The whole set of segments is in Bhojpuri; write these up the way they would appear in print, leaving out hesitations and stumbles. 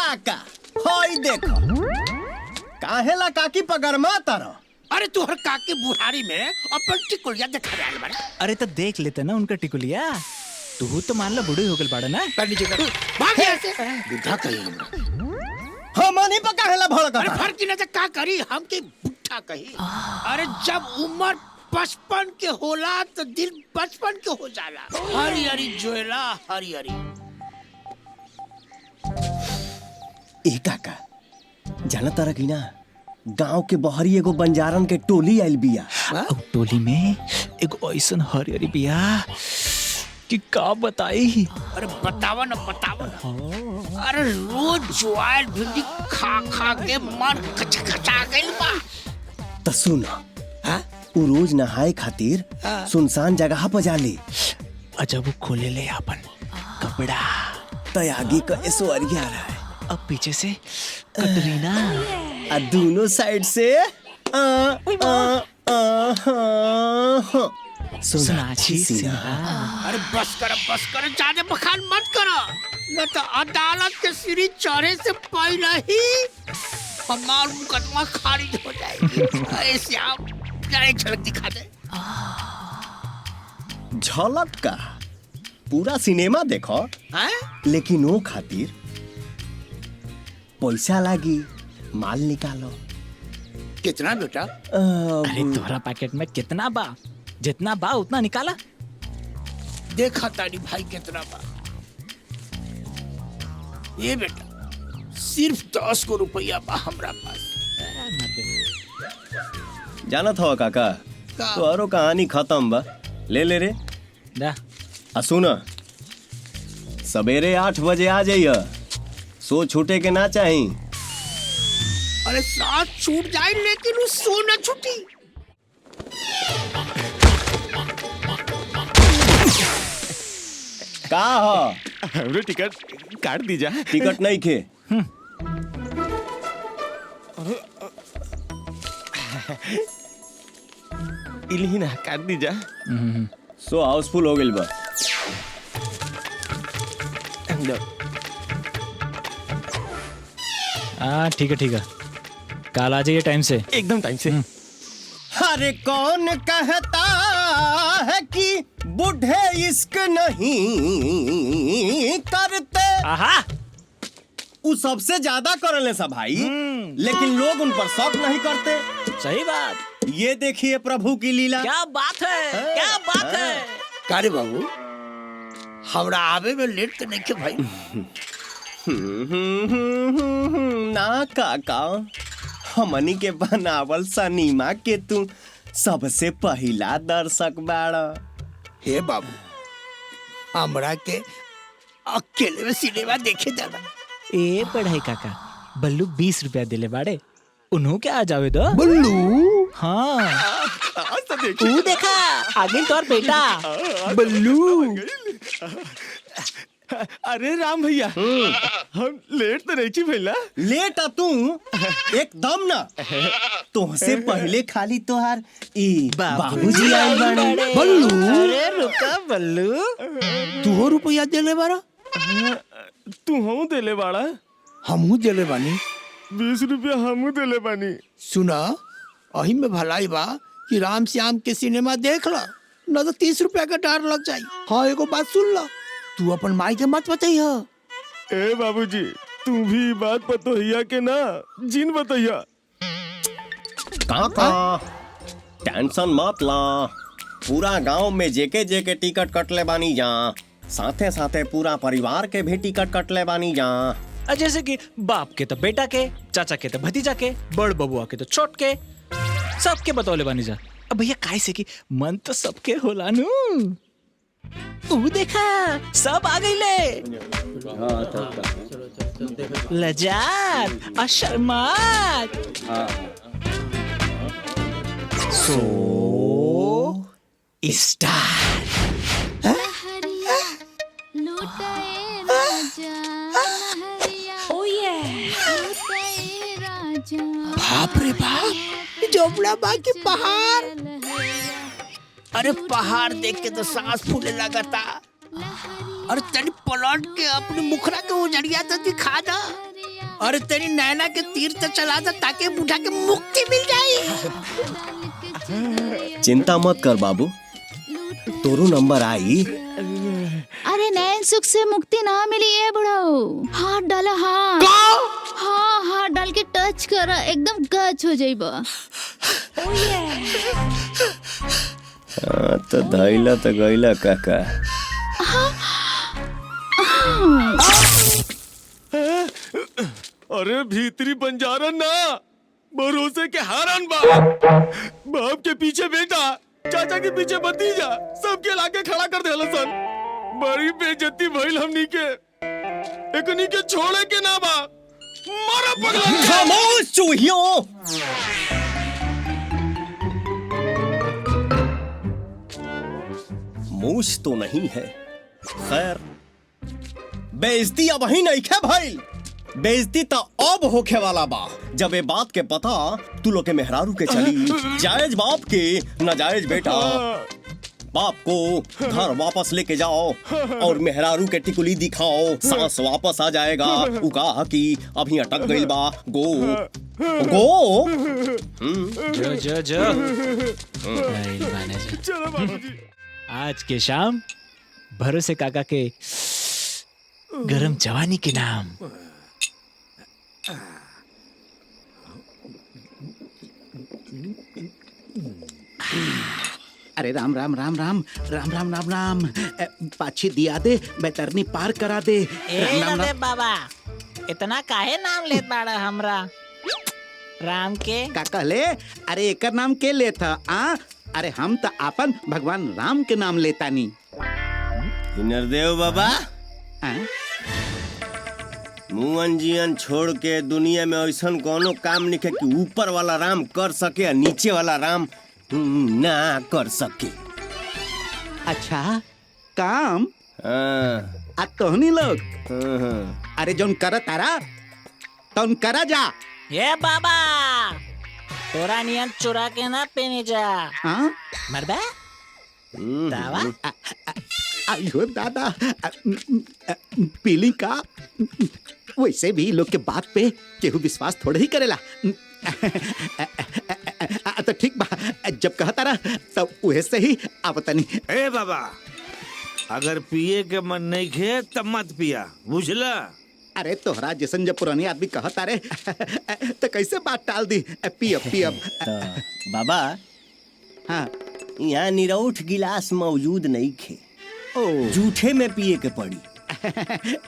काका होई देखो काहेला काकी पगरमा तारो। अरे तुहर काकी बुढ़ारी में अपन टिकुलिया देखा रहा बड़ा। अरे तो देख लेते ना उनका टिकुलिया। तू तो मान लो बूढ़ी हो गल बाड़ा ना। कर नीचे कर भाग यहाँ से। बुढ़ा कही हम नहीं पका हेला भड़का। अरे फर्क नहीं का करी हम के बुढ़ा कही। अरे जब उम्र 55 के होला तो दिल 55 के हो जाला। हरी हरी जोएला हरी हरी। ए काका जाना तारा की ना गांव के बहरी एगो बंजारन के टोली आइल बिया। टोली में एगो ऐसन हरियरी बिया कि का बताई। अरे बतावा ना बतावा ना। अरे रोज ज्वार भिंडी खा खा के मन खचखचा गइल बा। त सुन उ रोज नहाए खातिर सुनसान जगह पर जाले। जब वो खोले ले अपन कपड़ा त आगे का ऐश्वर्या रहा है। अब पीछे से कटरीना दोनों साइड से सोनाक्षी सिन्हा। अरे बस कर ज्यादा बखान मत करो न तो अदालत के सीढ़ी चढ़े से पहले ही हमार मुकदमा खारिज हो जाएगी। ऐसे आप जरा झलक दिखा दे। झलक का पूरा सिनेमा देखो लेकिन वो खातिर पैसा लागी माल निकालो। कितना बेटा? अरे तोहरा पैकेट में कितना बा? जितना बा उतना निकाला। देखा तारी भाई कितना बा। ये बेटा सिर्फ 10 को रुपया बा हमरा पास। जाना था काका तो औरो कहानी खत्म बा। ले ले रे दा। सुन सवेरे 8 बजे आ जाइए। सो छूटे के ना चाही। अरे साथ छूट जाए लेकिन उस सो न छूटी। का हो हमरे टिकट काट दीजा। टिकट नहीं खे। इलही ना काट दीजा। सो हाउसफुल हो गइल बा। ठीक है कल आ जाइए टाइम से। एकदम टाइम से। अरे कौन कहता है कि बूढ़े इश्क नहीं करते। आहा वो सबसे ज्यादा करले सब भाई। लेकिन लोग उन पर शौक नहीं करते। सही बात। ये देखिए प्रभु की लीला। क्या बात है क्या बात है। कारे बाबू हमरा आवे में लेट तो नहीं के भाई। ना काका हमनी के बनावल सनीमा के तू सबसे पहला दर्शक बाड़ा। हे बाबू हमरा के अकेले में सिनेमा देखे जाना। ए पढ़ाई काका बल्लू 20 रुपया दिले बाड़े। उन्हों क्या आ जावे दो। बल्लू हाँ तू देखा आगे तो और बेटा बल्लू। अरे राम भैया हम लेट तो नहीं छी भैया। लेट तू एकदम ना। तुमसे पहले खाली तोहार बाबूजी आइल बाड़े। बल्लू अरे रुका बल्लू। तू रुपया देले बारा? तू हम देले बाड़ा। हमहू देले बानी। 20 रुपया हमू देले बानी। सुना अही में भलाई बा कि राम श्याम के सिनेमा देख ला न तो 30 रुपया का डर लग जाई। हाँ एगो बात सुन ला तू अपन माई के मत बताइए। ए बाबूजी तू भी बात बतोहिया के ना जिन बतैया। काका टेंशन मत ला। पूरा गांव में जेके जेके टिकट कटले बानी जा। साथे साथे पूरा परिवार के भी टिकट कटले बानी जा। जैसे कि बाप के तो बेटा के, चाचा के तो भतीजा के, बड़ बबुआ के तो छोट के, सबके बतौले बानी जा। अब भैया काय से कि मन तो सबके होला नु। तू देखा सब आ गईले। लजात और शर्मात। So star. बाप रे बाप जोबड़ा बाकी पहाड़। अरे पहाड़ देख के तो सांस फूले लगता। अरे तनी पलट के अपने मुखरा के उजड़िया तो दिखा दा। और तेरी नैना के तीर से चला दे ताकि बूढ़ा के मुक्ति मिल जाए। चिंता मत कर बाबू, तोरू नंबर आई। अरे नैन सुख से मुक्ति ना मिली है बुढ़ाऊ। हाथ डाला, हाथ हाँ हाथ डाल के टच कर, एकदम गच हो जाइबा। तो धैला तो गैला काका। अरे भीतरी बंजारा ना, भरोसे के हारन बाप के पीछे बेटा, चाचा के पीछे भतीजा, सबके लाके खड़ा कर देला सन। बड़ी बेइज्जती भइल हमनी के, एकनी के छोड़े के ना बा। मारा पगला। खामोश चूहियों। मूछ तो नहीं है, खैर बेइज्जती अब ही नहीं खे भाई। बेइज्जती तो अब होखे वाला बा, जब ये बात के पता तू लोग के मेहरारू के चली। जायज बाप के नाजायज बेटा, बाप को घर वापस लेके जाओ और मेहरारू के टिकुली दिखाओ, सांस वापस आ जाएगा। उ कहा कि अभी अटक गइल बा, गो गो। जो जो जो नहीं माने जो। चलो बाबूजी। आज के शाम भरोसे काका के गरम जवानी के नाम। अरे राम राम राम राम राम राम राम राम। पाछी दिया दे, बैतरनी पार करा दे। राम राम राम। बाबा इतना काहे नाम लेत बाड़ा हमरा राम के? का कहले? अरे एकर नाम के लेता आ? अरे हम तो आपन भगवान राम के नाम लेता नी। नरदेव बाबा, मुअन जियन छोड़ के दुनिया में ऐसा कोनो काम नहीं है कि ऊपर वाला राम कर सके और नीचे वाला राम ना कर सके। अच्छा काम हाँ, आ तोहनी लोग हाँ। अरे जोन कर तारा तौन करा जा। ये बाबा तोरा नियन चुरा के ना पेनी जा। हाँ मरबा दावा आयो दादा, पीली का। वैसे भी लोग के बात पे केहू विश्वास थोड़े ही करेला। तो ठीक बा, जब कहता रहा तब वैसे से ही आवतनी। ए बाबा, अगर पिए के मन नहीं खे तब मत पिया, बुझला? अरे तोहरा जैसन जब पुरानी आदमी कहता रे तो कैसे बात टाल दी। पियब पियब। तो बाबा, हाँ यहाँ निरौठ गिलास मौजूद नहीं खे, ओ जूठे में पिए के पड़ी।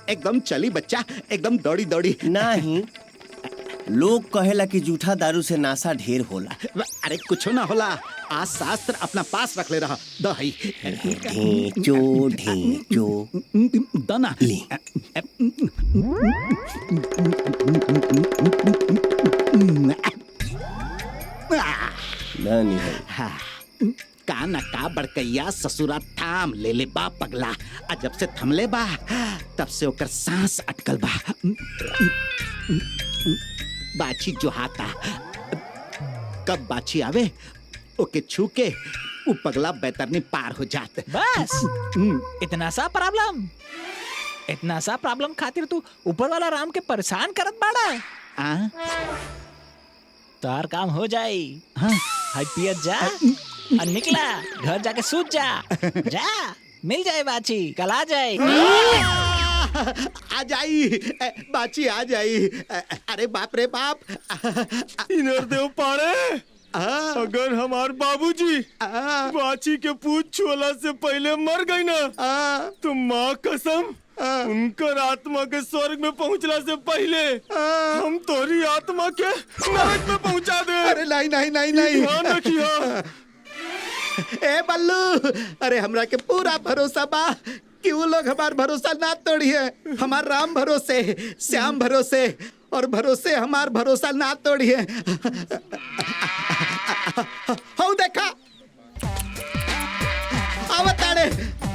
एकदम चली बच्चा, एकदम दौड़ी दौड़ी। नहीं, लोग कहेला कि जूठा दारू से नासा ढेर होला। अरे कुछ ना होला, आज शास्त्र अपना पास रख ले रहा। दही ढेंचो ढेंचो दाना ले। नहीं है। हाँ, का न का बड़कैया ससुरा थाम ले ले बा पगला। आ जब से थमले बा तब से ओकर सांस अटकल बा। बाछी जो हाथा, कब बाछी आवे ओके छू के उ पगला बैतरनी पार हो जात। बस इतना सा प्रॉब्लम, इतना सा प्रॉब्लम खातिर तू ऊपर वाला राम के परेशान करत बाड़ा। तार काम हो जाई। हाँ? हाय पियत जा और निकला घर जाके सूत जा। जा मिल जाए बाची, कल आ जाए। आ जाई बाची, आ जाई। अरे बाप रे बाप। नरदेव पाड़े, अगर हमार बाबूजी बाची के पूछ छुअला से पहले मर गई ना, तो माँ कसम उनकर आत्मा के स्वर्ग में पहुंचला से पहले हम तोरी आत्मा के नरक में पहुंचा दे। अरे नहीं नहीं नहीं नहीं। ध्यान रखिया। ए बल्लू, अरे हमरा के पूरा भरोसा बा कि वो लोग हमार भरोसा ना तोड़िए। हमार राम भरोसे, श्याम भरोसे और भरोसे हमार भरोसा ना तोड़िए। हो देखा आवताड़े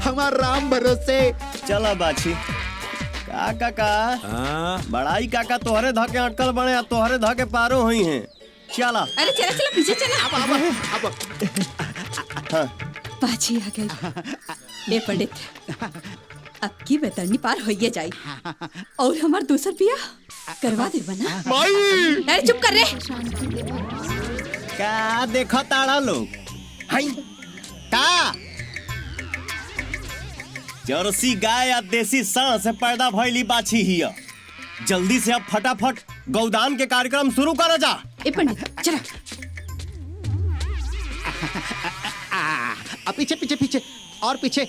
हमार राम भरोसे। चला बाछी। का काका, बड़ाई काका तोहरे धके अटकल बने, तोहरे धके पारो हुई हैं। चला। अरे चला चला पीछे चला। अब हाँ। बाजी आ गई। ले पंडित, अब की बेतरनी पार होइए जाई और हमार दूसर पिया करवा दे बना। माई अरे चुप कर रे। का देखो ताड़ा लोग हाय का जर्सी गाय या देसी सांड से पैदा भइली बाछी हिया। जल्दी से अब फटाफट गौदान के कार्यक्रम शुरू करा जा। ए पंडित चला। पीछे पीछे पीछे और पीछे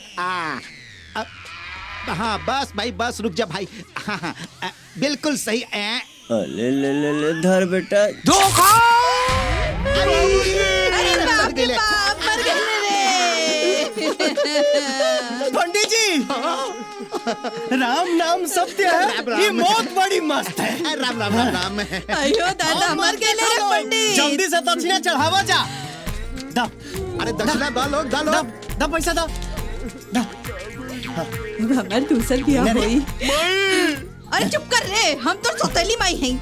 हाँ बस भाई बस रुक जा भाई। हाँ, बिल्कुल सही। ले ले ले ले धर बेटा। धोखा। अरे बाप रे बाप मर गए रे। पंडित जी राम नाम सत्य है, ये मौत बड़ी मस्त है। राम राम राम राम। अयो दादा मर गए रे पंडित। जल्दी से दक्षिणा चढ़ावा जा। दा अरे दक्षिणा दो दा पैसा दा। हमार दूसर पिया होई। अरे चुप कर रे, हम तो सौतेली माई हैं।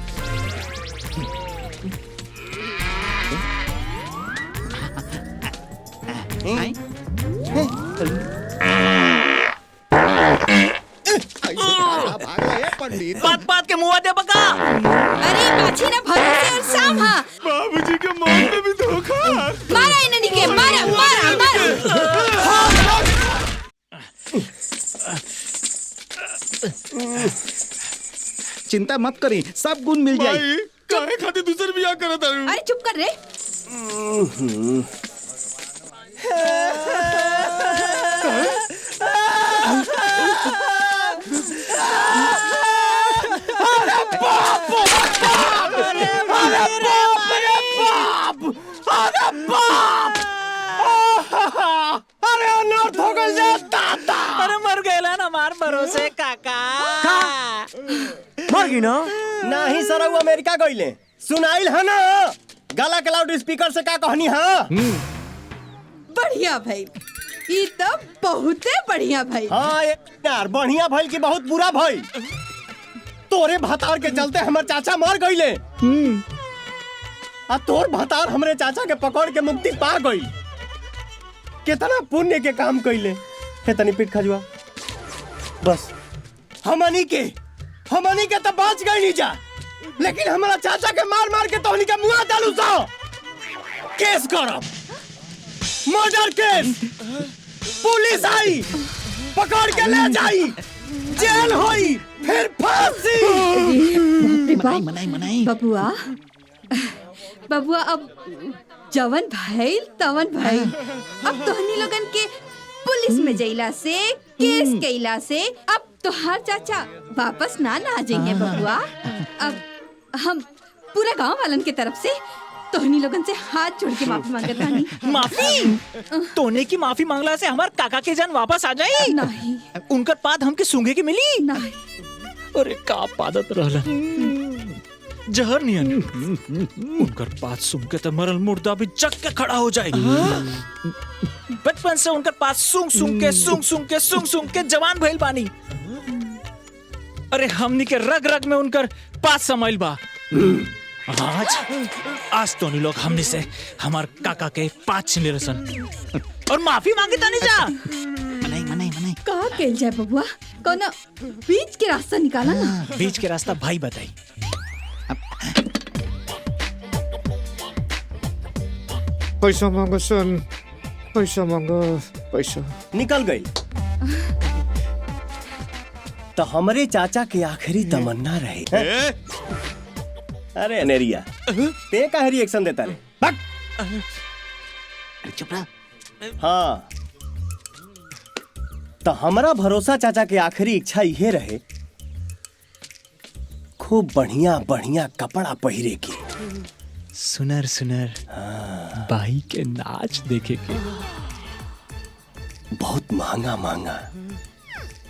पंडित बात बात के मुंह दे बका। अरे बाछी ना भरोसे और शाम हाँ। बाबूजी के मौत में भी धोखा। मारा इन्हें के मारा मारा मारा। चिंता मत करी, सब गुण मिल जाए। माई काहे खातिर दूसर बियाह करत आरू। अरे चुप कर रे। अरे अनर्थ हो गइल जा दादा। अरे मर गए ना मार भरोसे काका। मर गई ना? नहीं सर वो अमेरिका गइले। सुनाइल है ना गला के लाउड स्पीकर से का कहनी है। बढ़िया भाई, ये तो बहुते बढ़िया भाई। हाँ यार बढ़िया भइल की बहुत बुरा भइल। तोरे भतार के चलते हमर चाचा मर गइले। आ तोर भतार हमरे चाचा के पकड़ के मुक्ति पा गई। कितना पुण्य के काम कइले। हे तनी पीठ खजुआ बस। हमनी के तो बच गई नहीं जा, लेकिन हमारा चाचा के मार मार के तोहनी के मुआ डालू सा। केस करब, मर्डर केस। पुलिस आई पकड़ के ले जाई, जेल होई, फिर फांसी। मनाई बबुआ बबुआ अब जवन भाई तवन भाई। अब तोहनी लोगन के पुलिस में जइला से केस कइला से अब तोहार चाचा वापस ना आ जाइए बबुआ। अब हम पूरा गांव वालन के तरफ से तोहनी लोगन से हाथ जोड़ के माफी मांगत बानी। माफी? तोने की माफी मांगला से हमार काका के जान वापस आ जाई? नहीं। उनकर पाद हमके सूंघे के मिली? नहीं। अरे का पादत रहला जहर नियन। उनकर पाद सूंघ के तो मरल मुर्दा भी जग के खड़ा हो जाए। बचपन से उनकर पाद सूंघ के जवान भइल बानी। अरे हमनी के रग रग में उनकर पाद समाइल बा। आज तो नहीं लोग हमने से हमार काका के पाँच छिले रसन और माफी मांगे तानी जा। मनाई का केल जाए बबुआ, कोनो बीच के रास्ता निकाला ना। बीच के रास्ता भाई बताई। पैसा मांगो सन, पैसा मांगो पैसा। निकल गई तो हमारे चाचा की आखिरी तमन्ना रहे। अरे अनेरिया ते का रिएक्शन देता रे? चुप रहा। हाँ तो हमारा भरोसा चाचा के आखिरी इच्छा ये रहे खूब बढ़िया बढ़िया कपड़ा पहिरे की, सुनर सुनर बाई के नाच देखे के, बहुत महंगा महंगा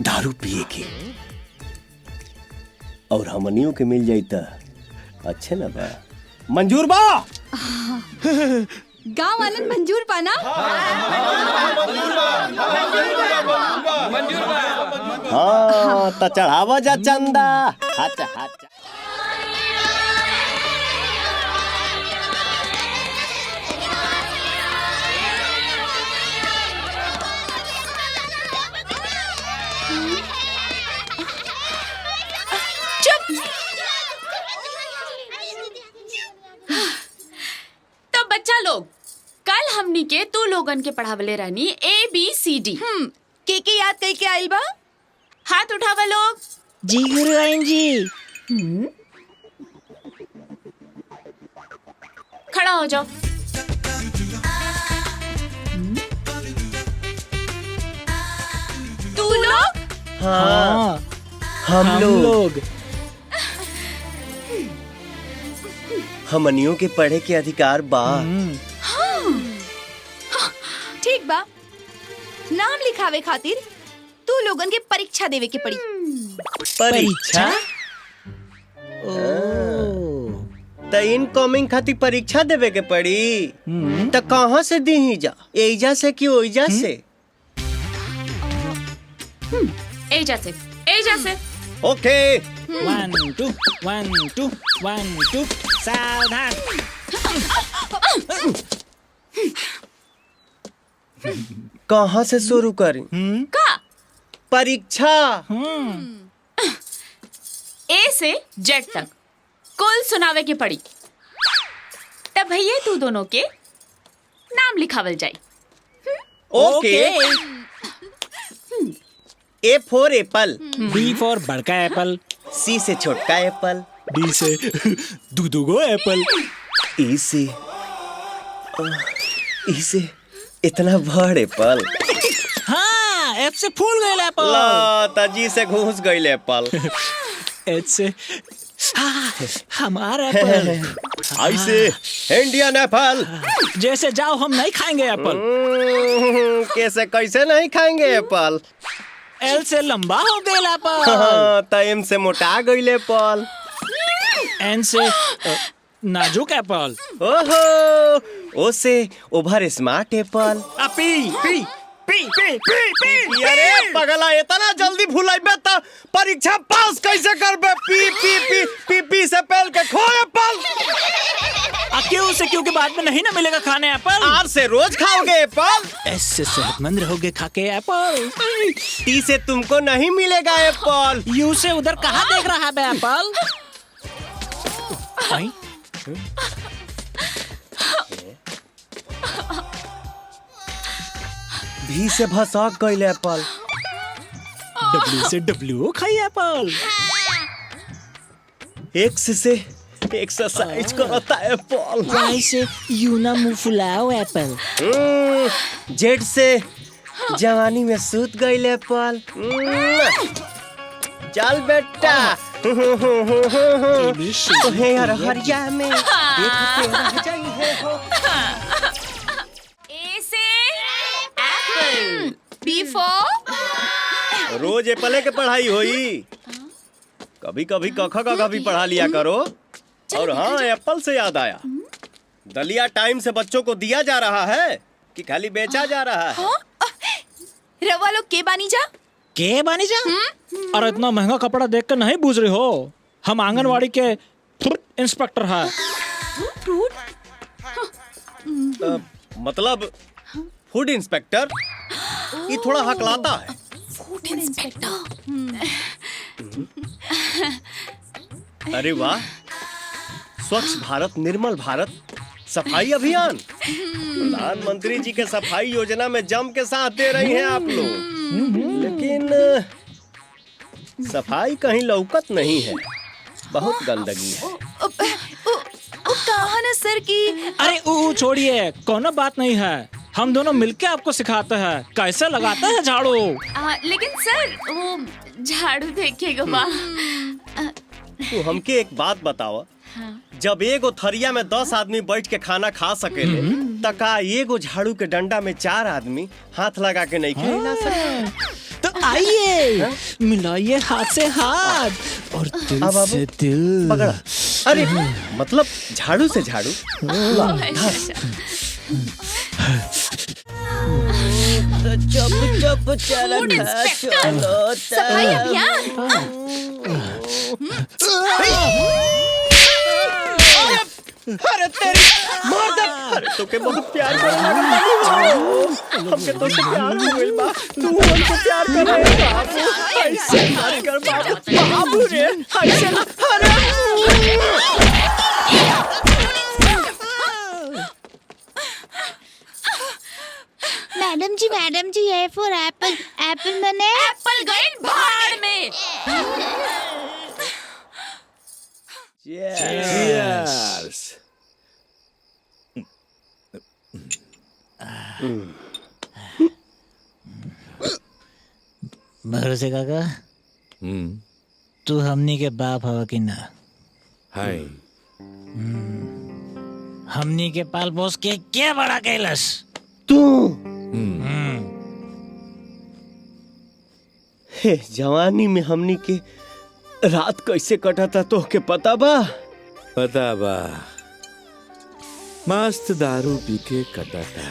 दारू पिए के, और हमनियों के मिल जाई त अच्छे ना बा। मंजूर बा? गांव वालन मंजूर पाना। हाँ तो चढ़ावा जा चंदा। हाचा हाचा। कल हमनी के तू लोगन के पढ़ावले रहनी ABCD। के याद कई के आइल बा? हाथ उठावा लोग। जी गुरुआइन जी। खड़ा हो जाओ। तू लोग? हाँ, हम लोग हमनियों के पढ़े के अधिकार बा। ठीक बा। नाम लिखावे खातिर तू लोगन के परीक्षा देवे के पड़ी। परीक्षा? त इनकमिंग खातिर परीक्षा देवे के पड़ी। त कहाँ से दी जा? एजा से कि ओइजा से? एजा से। एजा से। ओके। 1 2 1 2 1 2 सावधान। कहाँ से शुरू करें? का? परीक्षा। A से Z तक कुल सुनावे के पड़ी। तब भैया तू दोनों के नाम लिखावल जाई। ओके। A for Apple. B for बड़का एप्पल। C से छोटका एप्पल। D से दूगो एप्पल। E से इतना बड़ एप्पल। हाँ, F से फूल गए एप्पल। ला ताजी से घुस गई एप्पल। H से हमारा एप्पल। I से इंडियन एप्पल। जैसे जाओ हम नहीं खाएंगे एप्पल। कैसे कैसे नहीं खाएंगे एप्पल? L से लंबा हो गया एप्पल। टाइम से मोटा गई एप्पल। N से नाजुक एप्पल। ओहो, ओ से ओवर स्मार्ट एप्पल। पी अरे पगला इतना जल्दी भुलाइबे त परीक्षा पास कैसे करबे? पी से पहल के खो एप्पल। क्यों से क्यों के बाद में नहीं ना मिलेगा खाने एप्पल? आर से रोज खाओगे एप्पल। S से सेहतमंद रहोगे खा के एप्पल। T से तुमको नहीं मिलेगा एप्पल। U से उधर कहाँ देख रहा है एप्पल? V से भसक गई एप्पल। W से W खाई एप्पल। X से एक्सरसाइज करता एप्पल। Y से यूना मुंह फुलाओ एप्पल। Z से जवानी में सूत गई एप्पल। चल बेटा। तुम्हें हरिया में देखते रह जाइए हो। A से एप्पल। B for रोज एप्पल के पढ़ाई होई। कभी कभी कखा का भी पढ़ा लिया करो। और हाँ, एप्पल से याद आया, दलिया टाइम से बच्चों को दिया जा रहा है कि खाली बेचा जा रहा है? रवा लोग के बानी जा? के बानी जा? और इतना महंगा कपड़ा देख कर नहीं बूझ रहे हो? हम आंगनवाड़ी के इंस्पेक्टर हैं। मतलब फूड इंस्पेक्टर? ये थोड़ा हकलाता है। Food inspector. अरे वाह, स्वच्छ भारत निर्मल भारत सफाई अभियान। प्रधानमंत्री जी के सफाई योजना में जम के साथ दे रही हैं आप लोग। लेकिन सफाई कहीं लौकत नहीं है, बहुत गंदगी है। कहा ना सर की। अरे छोड़िए, कोनो बात नहीं है। हम दोनों मिलके आपको सिखाते हैं कैसे लगाते हैं झाड़ू। लेकिन सर वो झाड़ू देखेगा बा। तो हमके एक बात बताओ, जब एगो थरिया में 10 आदमी बैठ के खाना खा सकेले, त का एगो झाड़ू के डंडा में 4 आदमी हाथ लगा के नहीं खिला सकते? तो आइए मिलाइए हाथ से हाथ और दिल से दिल। पकड़ा। अरे मतलब झाड़ू से झाड़ू। चुप चुप चलो सफाई अभियान। अरे तेरी मार दे। अरे तोके बहुत प्यार कर हमके तो से प्यार हो गइल बा। तू हमको प्यार कर रहे बाबू। ऐसे मत कर बाबू। बाबू रे ऐसे अरे एप्पल मने एप्पल गए भाड़ में। Cheers. भरोसे काका तू हमनी के बाप हवा कि ना? हाय हमनी के पाल पोस के क्या बड़ा कैलस तू हे जवानी में हमनी के रात कैसे कटा था तो के पता बा? पता बा, मस्त दारू पी के कटाता।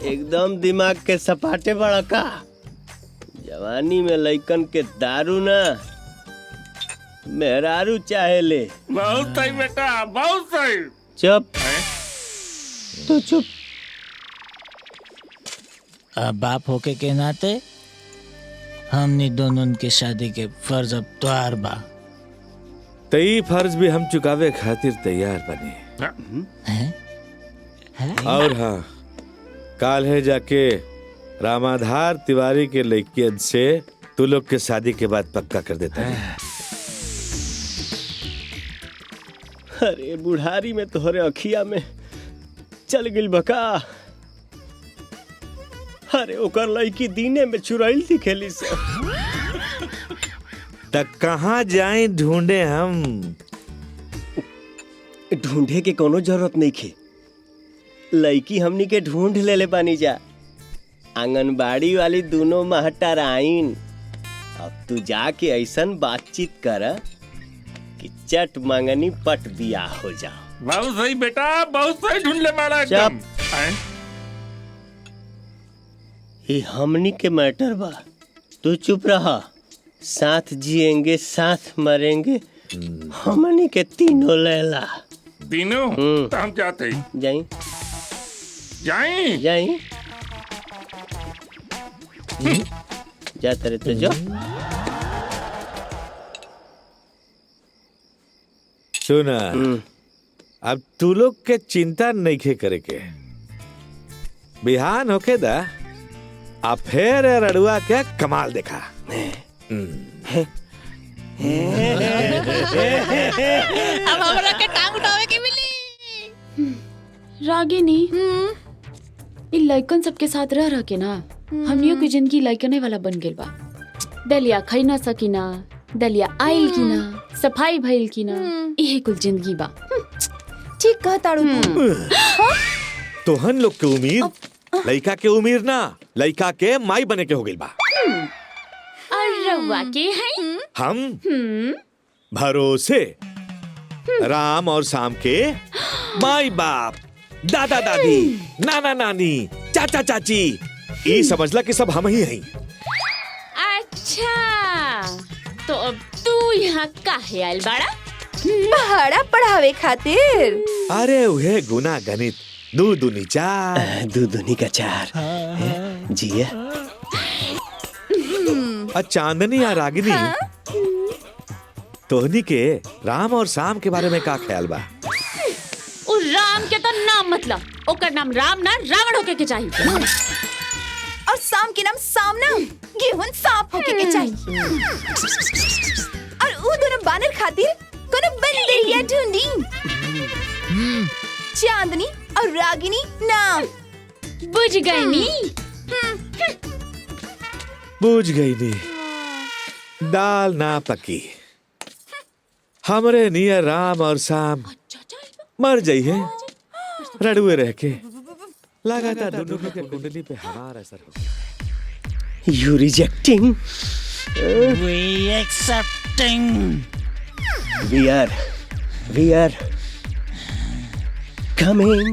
एकदम दिमाग के सपाटे बड़ा का। जवानी में लइकन के दारू ना मेहरारू चाहे ले। बहुत सही बेटा, बहुत सही। चुप तो चुप। अब बाप होके के नाते हमनी दोनों के शादी के फर्ज अब तोहार बा। तई फर्ज भी हम चुकावे खातिर तैयार बने। और हाँ, काल है जाके रामाधार तिवारी के लड़कियन से तू लोग के शादी के बाद पक्का कर देता है। अरे बुढ़ारी में तोहरे अखिया में चल गिल बका। अरे ओकर लड़की दीने में चुराइल थी खेली से। तक कहाँ जाए ढूंढे हम? ढूंढे के कोनो जरूरत नहीं खे। लड़की हमनी के ढूंढ ले ले बानी जा। आंगनबाड़ी वाली दोनों महटर आइन। अब तू जाके ऐसन बातचीत कर कि चट मंगनी पट बियाह हो जाओ। बहुत सही बेटा, बहुत सही ढूंढ ले मारा एकदम। ये हमनी के मैटर बा, तू चुप रहा। साथ जिएंगे साथ मरेंगे, हमनी के तीनों लैला। तीनों तो हम जाते जाई जाए जाई जाते रहते जो। सुना, अब तू लोग के चिंता नहीं खे करे के। बिहान होके दा आ फिर रड़ुआ के कमाल देखा। अब हमरा के टांग उठावे के मिली। रागिनी, इ लइकन सबके साथ रह रह के ना हमनियों की जिंदगी लइकने वाला बन गेल बा। दलिया खाई ना सकीना, दलिया आइल की ना, सफाई भइल की ना, इहे कुल जिंदगी बा। ठीक कहा ताड़ू तू। तोहन लोग के उम्मीद लइका के उम्मीद ना, लइका के माई बने के हो गइल बा। और रउआ के हैं? हम भरोसे राम और शाम के माई बाप, दादा दादी, नाना नानी, चाचा चाची, ये समझला कि सब हम ही हैं। अच्छा, तो अब तू यहाँ काहे आइल बाड़ा? पहाड़ा पढ़ावे खातिर। अरे उहे गुना गणित, दू दूनी चार। दू दूनी का चार जिया। चांदनी या रागिनी, तोहनी के राम और शाम के बारे में का ख्याल बा? उ राम के तो नाम मतलब, ओकर नाम राम ना रावण होके के चाहिए। और शाम के नाम सामना गेहूं सांप होके के चाहिए। और उ दोनों बानर खातिर कोनो बंदरिया ढूंढी। चांदनी और रागिनी नाम बुझ गई नी। बुझ गई नी, दाल ना पकी। हमरे नियर राम और शाम मर जाई है रड़ुए रह के। लगातार दोनों के कुंडली पे हमारा असर हो गया। You rejecting? We accepting. We are coming.